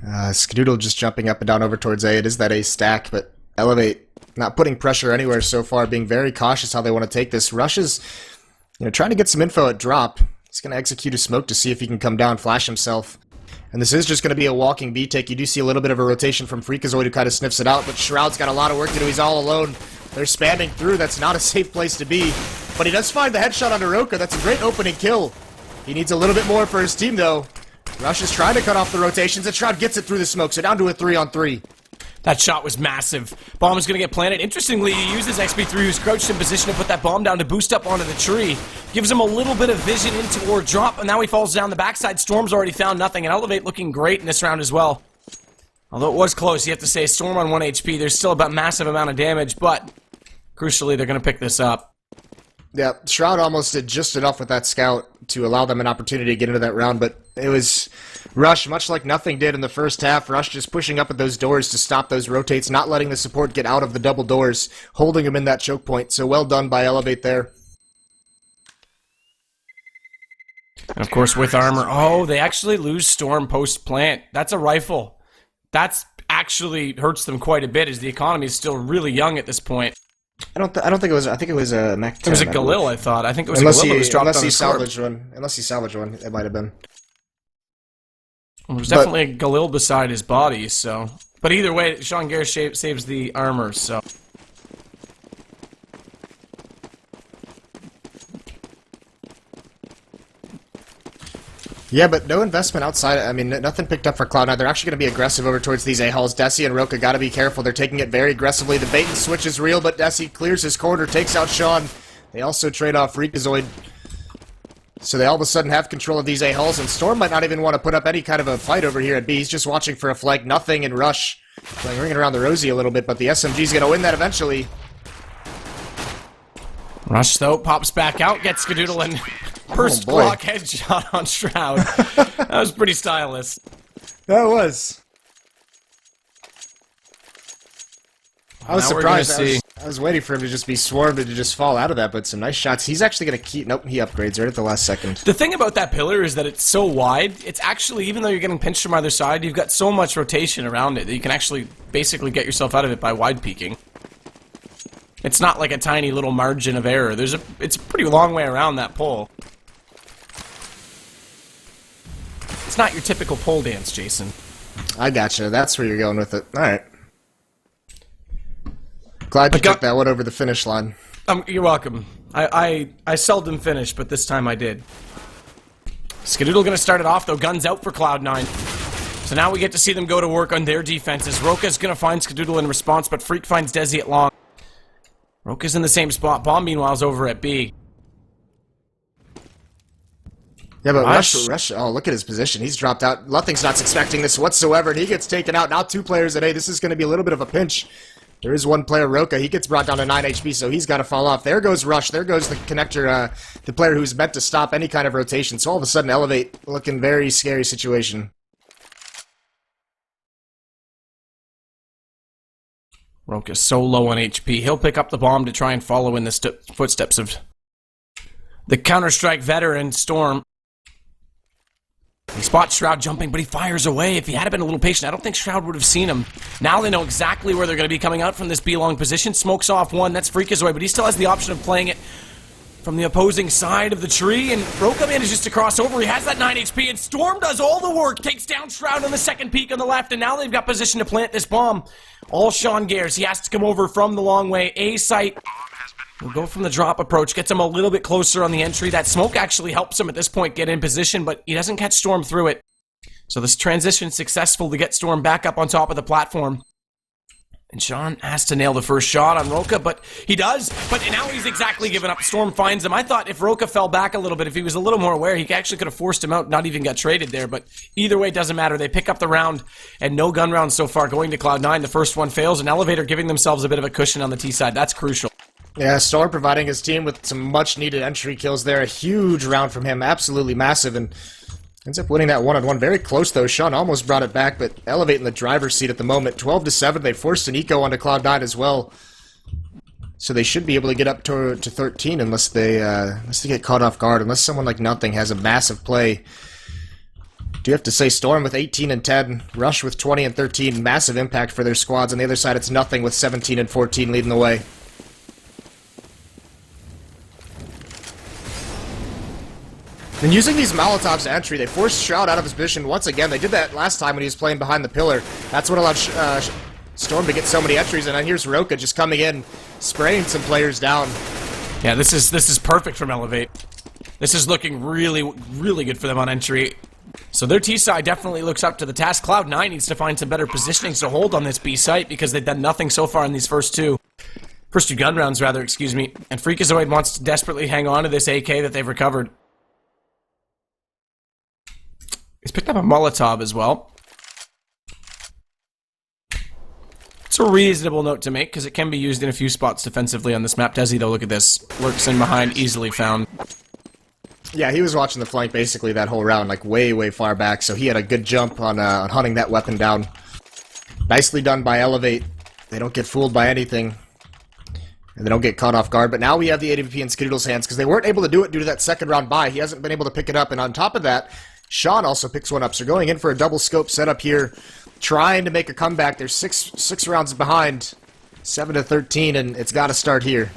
Skadoodle just jumping up and down over towards A. It is that A stack, but eLevate not putting pressure anywhere so far, being very cautious how they want to take this. Rush is trying to get some info at drop. He's going to execute a smoke to see if he can come down, flash himself. And this is just going to be a walking B take. You do see a little bit of a rotation from Freakazoid who kind of sniffs it out, but Shroud's got a lot of work to do. He's all alone. They're spamming through. That's not a safe place to be. But he does find the headshot on Roka. That's a great opening kill. He needs a little bit more for his team, though. Rush is trying to cut off the rotations, and Shroud gets it through the smoke, so down to a 3-on-3. That shot was massive. Bomb is going to get planted. Interestingly, he uses XP3, who's crouched in position to put that bomb down to boost up onto the tree. Gives him a little bit of vision in toward drop, and now he falls down the backside. Storm's already found nothing, and eLevate looking great in this round as well. Although it was close, you have to say, Storm on 1 HP. There's still a massive amount of damage, but crucially, they're going to pick this up. Yeah, Shroud almost did just enough with that scout to allow them an opportunity to get into that round, but it was Rush, much like nothing did in the first half. Rush just pushing up at those doors to stop those rotates, not letting the support get out of the double doors, holding him in that choke point. So well done by eLevate there. And of course, with armor, oh, they actually lose Storm post-plant. That's a rifle. That's actually hurts them quite a bit, as the economy is still really young at this point. I don't think it was. I think it was a Mac 10. It was a Galil, I thought. I think it was a Galil that was dropped on his salvaged one. Unless he salvaged one, it might have been. Well, there's definitely a Galil beside his body, so. But either way, Sean Gare saves the armor, so. Yeah, but no investment outside. I mean, nothing picked up for Cloud9. They're actually going to be aggressive over towards these A-halls. Desi and Roka got to be careful. They're taking it very aggressively. The bait and switch is real, but Desi clears his corner, takes out Sean. They also trade off Freakazoid. So they all of a sudden have control of these A-halls, and Storm might not even want to put up any kind of a fight over here at B. He's just watching for a flank. Nothing in Rush. Playing ringing around the Rosie a little bit, but the SMG's going to win that eventually. Rush, though, pops back out, gets Skadoodle, and first block headshot on Shroud. That was pretty stylish. That was. I was surprised. I was waiting for him to just be swarmed and to just fall out of that, but some nice shots. He's actually going to keep... Nope, he upgrades right at the last second. The thing about that pillar is that it's so wide, it's actually, even though you're getting pinched from either side, you've got so much rotation around it that you can actually basically get yourself out of it by wide peeking. It's not like a tiny little margin of error. It's a pretty long way around that pole. It's not your typical pole dance, Jason. I gotcha. That's where you're going with it. Alright. Glad you took that one over the finish line. You're welcome. I seldom finish, but this time I did. Skadoodle gonna start it off, though. Guns out for Cloud9. So now we get to see them go to work on their defenses. Roka's gonna find Skadoodle in response, but Freak finds Desi at long. Roka's in the same spot. Bomb, meanwhile, is over at B. Yeah, but Rush, oh, look at his position. He's dropped out. Nothing's not expecting this whatsoever, and he gets taken out. Now 2 players at A. This is going to be a little bit of a pinch. There is one player, Roka. He gets brought down to 9 HP, so he's got to fall off. There goes Rush. There goes the connector, the player who's meant to stop any kind of rotation. So all of a sudden, eLevate, looking very scary situation. Roka's so low on HP. He'll pick up the bomb to try and follow in the footsteps of the Counterstrike veteran, Storm. He spots Shroud jumping, but he fires away. If he had been a little patient, I don't think Shroud would have seen him. Now they know exactly where they're going to be coming out from this B-long position. Smokes off one. That's Freakazoid, but he still has the option of playing it from the opposing side of the tree, and Roka manages to cross over. He has that 9 HP, and Storm does all the work. Takes down Shroud on the second peak on the left, and now they've got position to plant this bomb. All Sean Gares. He has to come over from the long way. A site. We'll go from the drop approach, gets him a little bit closer on the entry. That smoke actually helps him at this point get in position, but he doesn't catch Storm through it. So this transition successful to get Storm back up on top of the platform. And Sean has to nail the first shot on Roka, but he does. But now he's exactly given up. Storm finds him. I thought if Roka fell back a little bit, if he was a little more aware, he actually could have forced him out, not even got traded there. But either way, it doesn't matter. They pick up the round, and no gun rounds so far going to Cloud9. The first one fails, and Elevator giving themselves a bit of a cushion on the T side. That's crucial. Yeah, Storm providing his team with some much-needed entry kills there. A huge round from him, absolutely massive, and ends up winning that one-on-one. Very close, though. Sean almost brought it back, but Elevate in the driver's seat at the moment. 12-7, they forced an eco onto Cloud9 as well. So they should be able to get up to 13 unless they get caught off guard, unless someone like Nothing has a massive play. Do you have to say Storm with 18 and 10, Rush with 20 and 13, massive impact for their squads. On the other side, it's Nothing with 17 and 14 leading the way. And using these Molotovs to entry, they forced Shroud out of his position once again. They did that last time when he was playing behind the pillar. That's what allowed Storm to get so many entries, and then here's Roka just coming in, spraying some players down. Yeah, this is perfect from Elevate. This is looking really, really good for them on entry. So their T side definitely looks up to the task. Cloud9 needs to find some better positioning to hold on this B site because they've done nothing so far in these first two gun rounds, rather, excuse me. And Freakazoid wants to desperately hang on to this AK that they've recovered. He's picked up a Molotov as well. It's a reasonable note to make, because it can be used in a few spots defensively on this map. Desi, though, look at this. Lurks in behind, easily found. Yeah, he was watching the flank basically that whole round, like way, way far back, so he had a good jump on hunting that weapon down. Nicely done by Elevate. They don't get fooled by anything. And they don't get caught off guard, but now we have the AWP in Skadoodle's hands, because they weren't able to do it due to that second round buy. He hasn't been able to pick it up, and on top of that, Sean also picks one up, so going in for a double scope setup here, trying to make a comeback. They're six rounds behind, 7-13, and it's got to start here.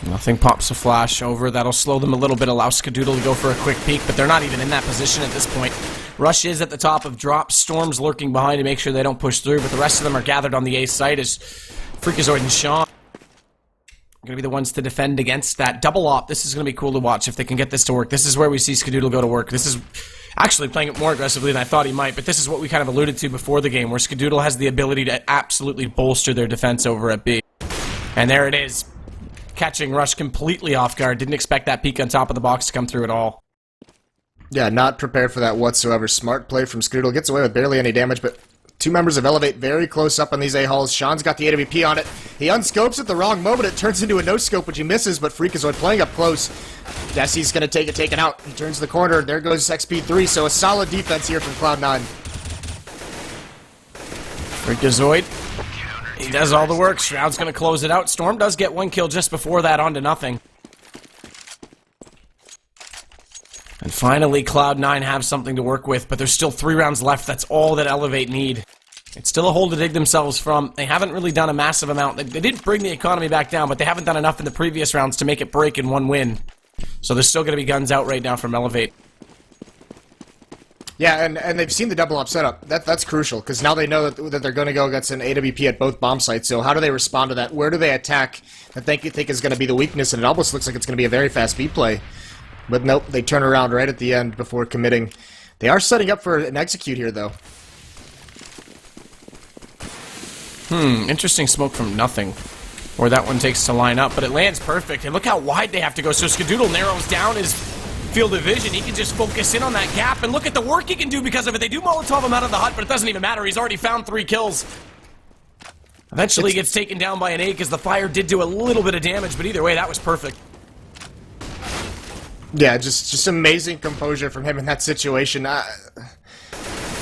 Nothing pops a flash over. That'll slow them a little bit, allow Skadoodle to go for a quick peek, but they're not even in that position at this point. Rush is at the top of drop. Storm's lurking behind to make sure they don't push through, but the rest of them are gathered on the A site as Freakazoid and Sean going to be the ones to defend against that. Double op, this is going to be cool to watch if they can get this to work. This is where we see Skadoodle go to work. This is actually playing it more aggressively than I thought he might, but this is what we kind of alluded to before the game, where Skadoodle has the ability to absolutely bolster their defense over at B. And there it is. Catching Rush completely off guard. Didn't expect that peek on top of the box to come through at all. Yeah, not prepared for that whatsoever. Smart play from Skadoodle. Gets away with barely any damage, but two members of eLevate very close up on these A-halls. Sean's got the AWP on it. He unscopes at the wrong moment. It turns into a no-scope, which he misses, but Freakazoid playing up close. Desi's going to take it taken out. He turns the corner. There goes XP3, so a solid defense here from Cloud9. Freakazoid. He does all the work. Shroud's going to close it out. Storm does get one kill just before that, on to nothing. And finally, Cloud9 have something to work with, but there's still 3 rounds left. That's all that eLevate need. It's still a hole to dig themselves from. They haven't really done a massive amount. They didn't bring the economy back down, but they haven't done enough in the previous rounds to make it break in one win. So there's still going to be guns out right now from eLevate. Yeah, and they've seen the double up setup. That's crucial, because now they know that they're going to go against an AWP at both bomb sites. So how do they respond to that? Where do they attack that they think is going to be the weakness? And it almost looks like it's going to be a very fast B play. But nope, they turn around right at the end before committing. They are setting up for an execute here, though. Interesting smoke from nothing. Where that one takes to line up, but it lands perfect. And look how wide they have to go. So Skadoodle narrows down his field of vision. He can just focus in on that gap, and look at the work he can do because of it. They do Molotov him out of the hut, but it doesn't even matter. He's already found 3 kills. Eventually gets taken down by an A because the fire did do a little bit of damage, but either way, that was perfect. Yeah, just amazing composure from him in that situation.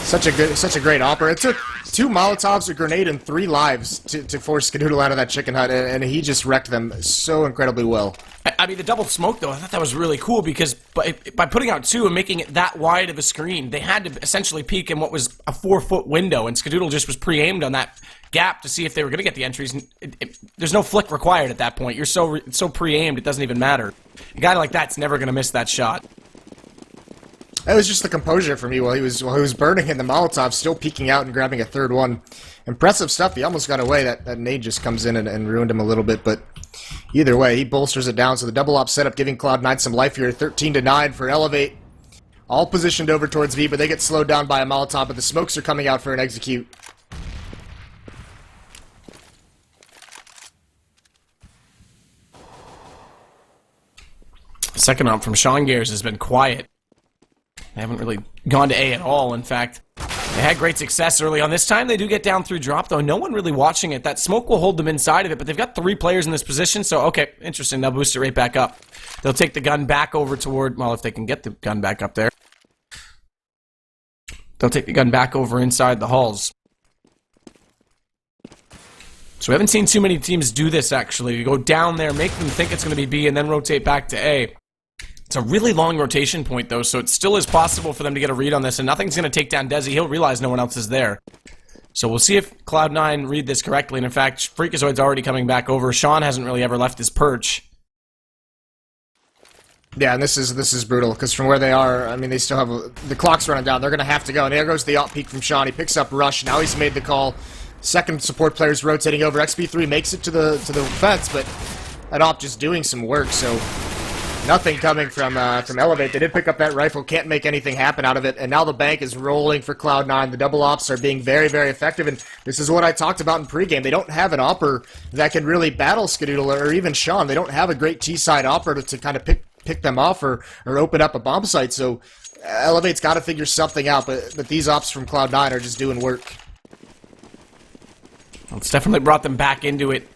Such a great opera. It took 2 Molotovs, a grenade, and 3 lives to force Skadoodle out of that chicken hut, and he just wrecked them so incredibly well. I mean, the double smoke, though, I thought that was really cool because by putting out 2 and making it that wide of a screen, they had to essentially peek in what was a 4-foot window, and Skadoodle just was pre-aimed on that gap to see if they were going to get the entries. There's no flick required at that point. You're so pre-aimed, it doesn't even matter. A guy like that's never going to miss that shot. It was just the composure for me while he was burning in the Molotov, still peeking out and grabbing a 3rd one. Impressive stuff. He almost got away. That nade just comes in and ruined him a little bit, but either way, he bolsters it down. So the double op setup giving Cloud9 some life here. 13-9 for eLevate. All positioned over towards B, but they get slowed down by a Molotov, but the smokes are coming out for an execute. Second op from Sean Gears has been quiet. They haven't really gone to A at all, in fact. They had great success early on. This time they do get down through drop, though. No one really watching it. That smoke will hold them inside of it, but they've got 3 players in this position, so okay, interesting. They'll boost it right back up. They'll take the gun back over toward, well, if they can get the gun back up there. They'll take the gun back over inside the halls. So we haven't seen too many teams do this, actually. You go down there, make them think it's going to be B, and then rotate back to A. It's a really long rotation point, though, so it still is possible for them to get a read on this, and nothing's going to take down Desi. He'll realize no one else is there. So we'll see if Cloud9 read this correctly, and in fact, Freakazoid's already coming back over. Sean hasn't really ever left his perch. Yeah, and this is brutal, because from where they are, I mean, they still have the clock's running down. They're going to have to go, and there goes the op peek from Sean. He picks up Rush. Now he's made the call. Second support player's rotating over. XP3 makes it to the fence, but that op just doing some work, so nothing coming from eLevate. They did pick up that rifle, can't make anything happen out of it, and now the bank is rolling for Cloud9. The double ops are being very, very effective, and this is what I talked about in pregame. They don't have an opper that can really battle Skadoodle or even Sean. They don't have a great T-side opper to kind of pick them off or open up a bomb site, so eLevate's got to figure something out, but these ops from Cloud9 are just doing work. Well, it's definitely brought them back into it.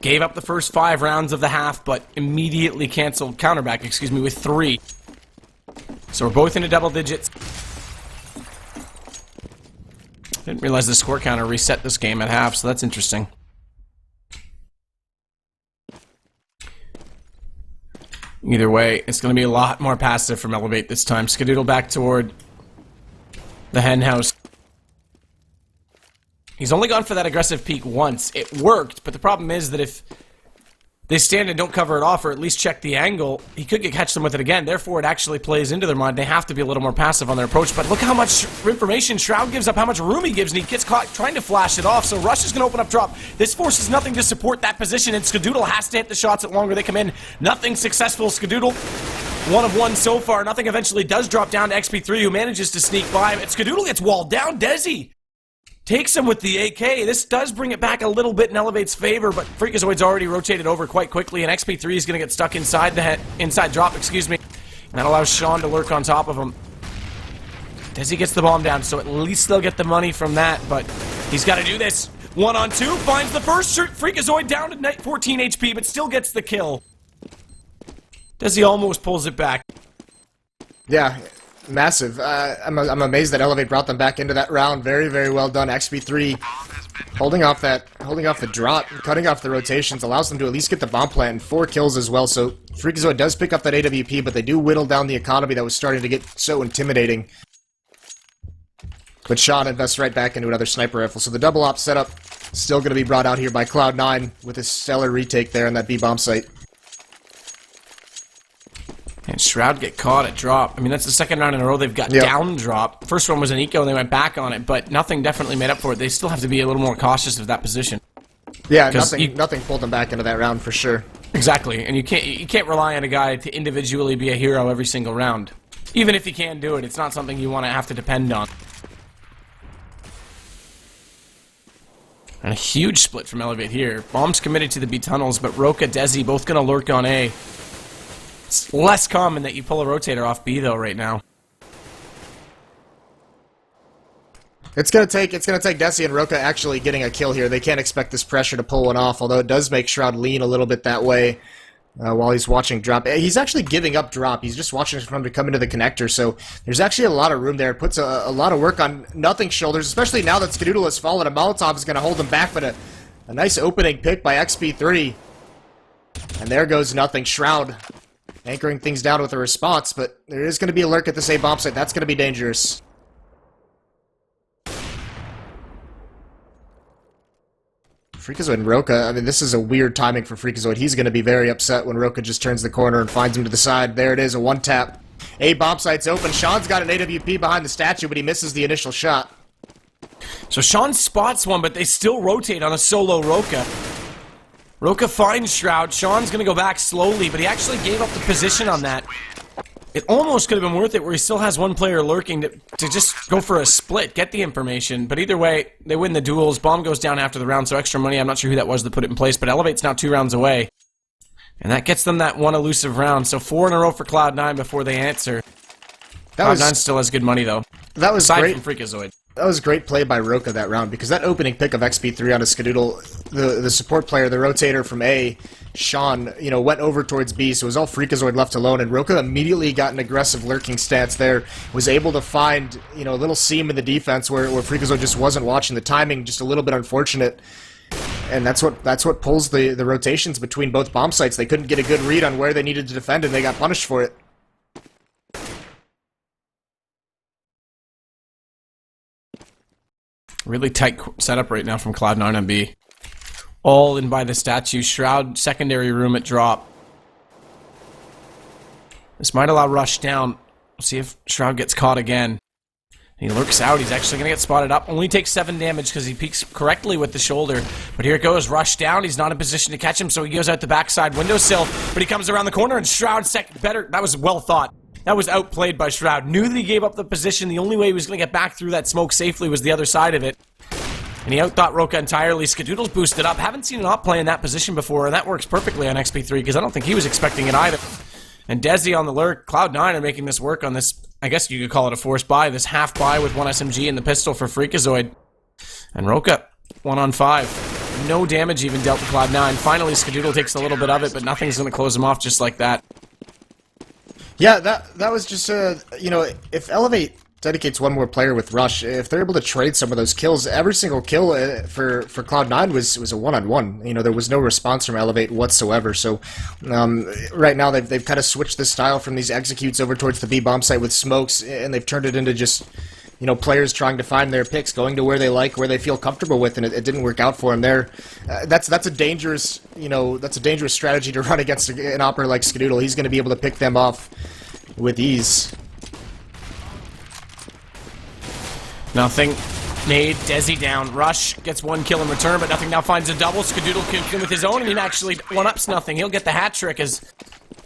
Gave up the first 5 rounds of the half, but immediately canceled counterback, with 3. So we're both into double digits. Didn't realize the score counter reset this game at half, so that's interesting. Either way, it's going to be a lot more passive from eLevate this time. Skadoodle back toward the hen house. He's only gone for that aggressive peek once. It worked, but the problem is that if they stand and don't cover it off, or at least check the angle, he could catch them with it again. Therefore, it actually plays into their mind. They have to be a little more passive on their approach. But look how much information Shroud gives up, how much room he gives, and he gets caught trying to flash it off. So Rush is going to open up drop. This forces nothing to support that position, and Skadoodle has to hit the shots at longer they come in. Nothing successful. Skadoodle, 1 of 1 so far. Nothing eventually does drop down to XP3, who manages to sneak by. And Skadoodle gets walled down. Desi takes him with the AK. This does bring it back a little bit in Elevate's favor, but Freakazoid's already rotated over quite quickly, and XP3 is going to get stuck inside the inside drop, excuse me. And that allows Sean to lurk on top of him. Desi gets the bomb down, so at least they'll get the money from that, but he's got to do this. 1-on-2, finds the first Freakazoid down to 14 HP, but still gets the kill. Desi almost pulls it back. Yeah. Massive. I'm amazed that Elevate brought them back into that round. Very, very well done. XP3 holding off the drop, cutting off the rotations, allows them to at least get the bomb plant and 4 kills as well. So Freakazoid does pick up that AWP, but they do whittle down the economy that was starting to get so intimidating. But Sean invests right back into another sniper rifle. So the double op setup still going to be brought out here by Cloud9 with a stellar retake there in that B bomb site. And Shroud get caught at drop. I mean, that's the second round in a row they've got down drop. First one was an eco and they went back on it, but nothing definitely made up for it. They still have to be a little more cautious of that position. Yeah, nothing pulled them back into that round for sure. Exactly, and you can't rely on a guy to individually be a hero every single round. Even if he can do it, it's not something you want to have to depend on. And a huge split from Elevate here. Bomb's committed to the B tunnels, but Roka, Desi both gonna lurk on A. It's less common that you pull a rotator off B though right now. It's gonna take Desi and Roka actually getting a kill here. They can't expect this pressure to pull one off, although it does make Shroud lean a little bit that way while he's watching drop. He's actually giving up drop. He's just watching for him to come into the connector, so there's actually a lot of room there. It puts a lot of work on Nothing's shoulders, especially now that Skadoodle has fallen. A Molotov is gonna hold him back, but a nice opening pick by XP3. And there goes Nothing. Shroud anchoring things down with a response, but there is going to be a lurk at this A bomb site. That's going to be dangerous. Freakazoid and Roka, I mean, this is a weird timing for Freakazoid. He's going to be very upset when Roka just turns the corner and finds him to the side. There it is, a one-tap. A bomb site's open. Sean's got an AWP behind the statue, but he misses the initial shot. So Sean spots one, but they still rotate on a solo Roka. Roka finds Shroud. Sean's going to go back slowly, but he actually gave up the position on that. It almost could have been worth it where he still has one player lurking to just go for a split, get the information. But either way, they win the duels. Bomb goes down after the round, so extra money. I'm not sure who that was that put it in place, but Elevate's now 2 rounds away. And that gets them that one elusive round. So 4 in a row for Cloud9 before they answer. Cloud9 still has good money, though. That was aside great. From Freakazoid. That was a great play by Roka that round, because that opening pick of XP3 on a Skadoodle, the support player, the rotator from A, Sean, went over towards B, so it was all Freakazoid left alone, and Roka immediately got an aggressive lurking stance there, was able to find, a little seam in the defense where Freakazoid just wasn't watching the timing, just a little bit unfortunate. And that's what pulls the rotations between both bomb sites. They couldn't get a good read on where they needed to defend, and they got punished for it. Really tight setup right now from Cloud9 on B. All in by the statue. Shroud, secondary room at drop. This might allow Rush down. We'll see if Shroud gets caught again. He lurks out. He's actually going to get spotted up. Only takes 7 damage because he peeks correctly with the shoulder. But here it goes. Rush down. He's not in position to catch him, so he goes out the backside windowsill. But he comes around the corner, and Shroud better. That was well thought. That was outplayed by Shroud. Knew that he gave up the position. The only way he was going to get back through that smoke safely was the other side of it. And he outthought Roka entirely. Skadoodle's boosted up. Haven't seen an op play in that position before, and that works perfectly on XP3 because I don't think he was expecting it either. And Desi on the lurk. Cloud9 are making this work on this, I guess you could call it a forced buy, this half buy with 1 SMG and the pistol for Freakazoid. And Roka, 1-on-5. No damage even dealt to Cloud9. Finally, Skadoodle takes a little bit of it, but nothing's going to close him off just like that. Yeah, that was just if Elevate dedicates one more player with Rush, if they're able to trade some of those kills, every single kill for Cloud9 was a one-on-one. There was no response from Elevate whatsoever. So right now they've kind of switched the style from these executes over towards the B bomb site with smokes, and they've turned it into just players trying to find their picks, going to where they like, where they feel comfortable with, and it didn't work out for him there. That's a dangerous, that's a dangerous strategy to run against an operator like Skadoodle. He's going to be able to pick them off with ease. Nothing. Nade, Desi down. Rush gets 1 kill in return, but Nothing now finds a double. Skadoodle can in with his own, and he actually one-ups Nothing. He'll get the hat trick as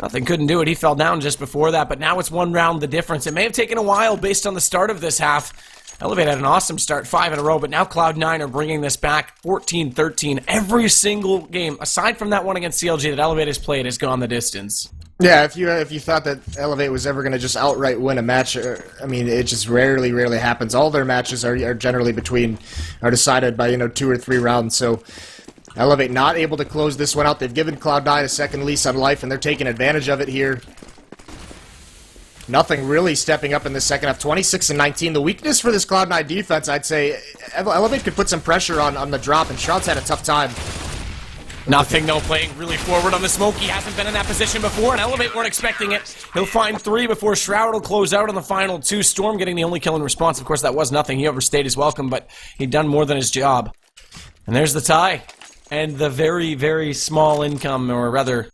Nothing couldn't do it. He fell down just before that, but now it's 1 round the difference. It may have taken a while based on the start of this half. eLevate had an awesome start, 5 in a row, but now Cloud9 are bringing this back 14-13. Every single game, aside from that one against CLG that eLevate has played, has gone the distance. Yeah, if you thought that eLevate was ever going to just outright win a match, I mean, it just rarely happens. All their matches are generally are decided by 2 or 3 rounds. So eLevate not able to close this one out. They've given Cloud9 a second lease on life, and they're taking advantage of it here. Nothing really stepping up in the second half. 26-19. The weakness for this Cloud9 defense, I'd say, eLevate could put some pressure on the drop, and Shroud's had a tough time. Nothing, though, playing really forward on the smoke. He hasn't been in that position before, and eLevate weren't expecting it. He'll find 3 before Shroud will close out on the final 2. Storm getting the only kill in response. Of course, that was Nothing. He overstayed his welcome, but he'd done more than his job. And there's the tie. And the very, very small income, or rather,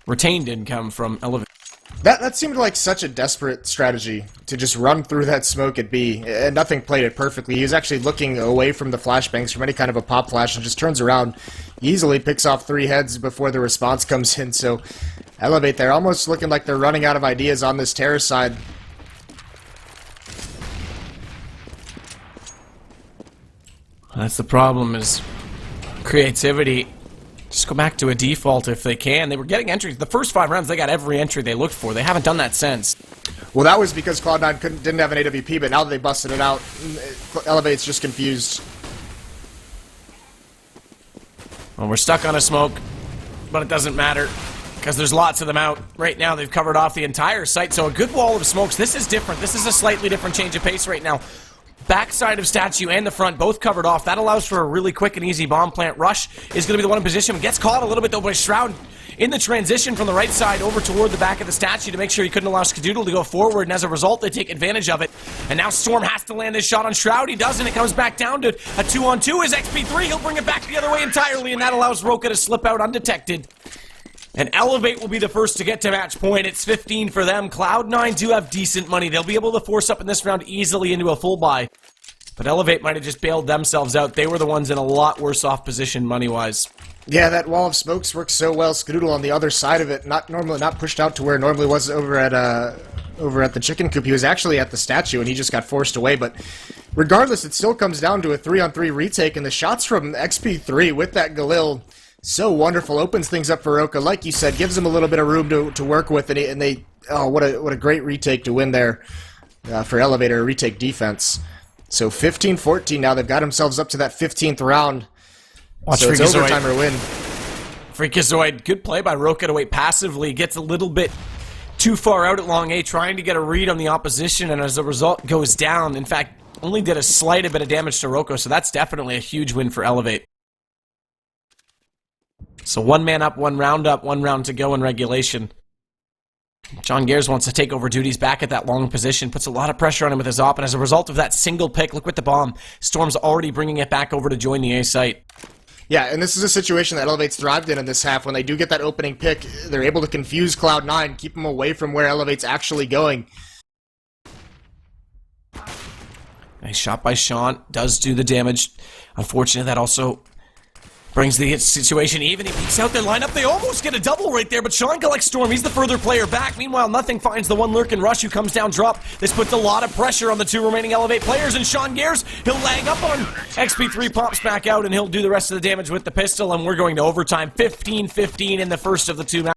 retained income from eLevate. That seemed like such a desperate strategy to just run through that smoke at B, and Nothing played it perfectly. He was actually looking away from the flashbangs, from any kind of a pop flash, and just turns around, easily picks off 3 heads before the response comes in. So eLevate, they're almost looking like they're running out of ideas on this terror side. That's the problem, is creativity. Just go back to a default if they can. They were getting entries. The first 5 rounds, they got every entry they looked for. They haven't done that since. Well, that was because Cloud9 didn't have an AWP, but now that they busted it out, eLevate's just confused. Well, we're stuck on a smoke, but it doesn't matter because there's lots of them out. Right now, they've covered off the entire site, so a good wall of smokes. This is different. This is a slightly different change of pace right now. Backside of Statue and the front both covered off. That allows for a really quick and easy bomb plant. Rush is going to be the one in position. Gets caught a little bit though by Shroud in the transition from the right side over toward the back of the Statue to make sure he couldn't allow Skadoodle to go forward, and as a result they take advantage of it. And now Storm has to land his shot on Shroud. He doesn't. It comes back down to a 2-on-2. His XP3, he'll bring it back the other way entirely, and that allows Roka to slip out undetected. And eLevate will be the first to get to match point. It's 15 for them. Cloud9 do have decent money. They'll be able to force up in this round easily into a full buy. But eLevate might have just bailed themselves out. They were the ones in a lot worse off position money-wise. Yeah, that wall of smokes works so well. Skadoodle on the other side of it, not pushed out to where it normally was over at the chicken coop. He was actually at the Statue, and he just got forced away. But regardless, it still comes down to a 3-on-3 retake, and the shots from XP3 with that Galil, so wonderful. Opens things up for Roka, like you said, gives him a little bit of room to work with, and they what a great retake to win there for eLevate, a retake defense. So 15-14 now. They've got themselves up to that 15th round. Watch so it's overtime or win. Freakazoid, good play by Roka to wait passively. Gets a little bit too far out at long A, trying to get a read on the opposition, and as a result goes down. In fact, only did a slight bit of damage to Roka, so that's definitely a huge win for eLevate. So 1 man up, 1 round to go in regulation. John Gears wants to take over duties back at that long position, puts a lot of pressure on him with his op, and as a result of that single pick, look with the bomb, Storm's already bringing it back over to join the A site. Yeah, and this is a situation that eLevate's thrived in this half. When they do get that opening pick, they're able to confuse Cloud9, keep them away from where eLevate's actually going. Nice shot by Sean, does do the damage. Unfortunately, that also brings the situation even. He peeks out their lineup. They almost get a double right there, but Sean collects Storm. He's the further player back. Meanwhile, Nothing finds the one lurking Rush who comes down drop. This puts a lot of pressure on the 2 remaining eLevate players, and Sean Gears, he'll lag up on XP3, pops back out, and he'll do the rest of the damage with the pistol, and we're going to overtime. 15-15 in the first of the 2 matches.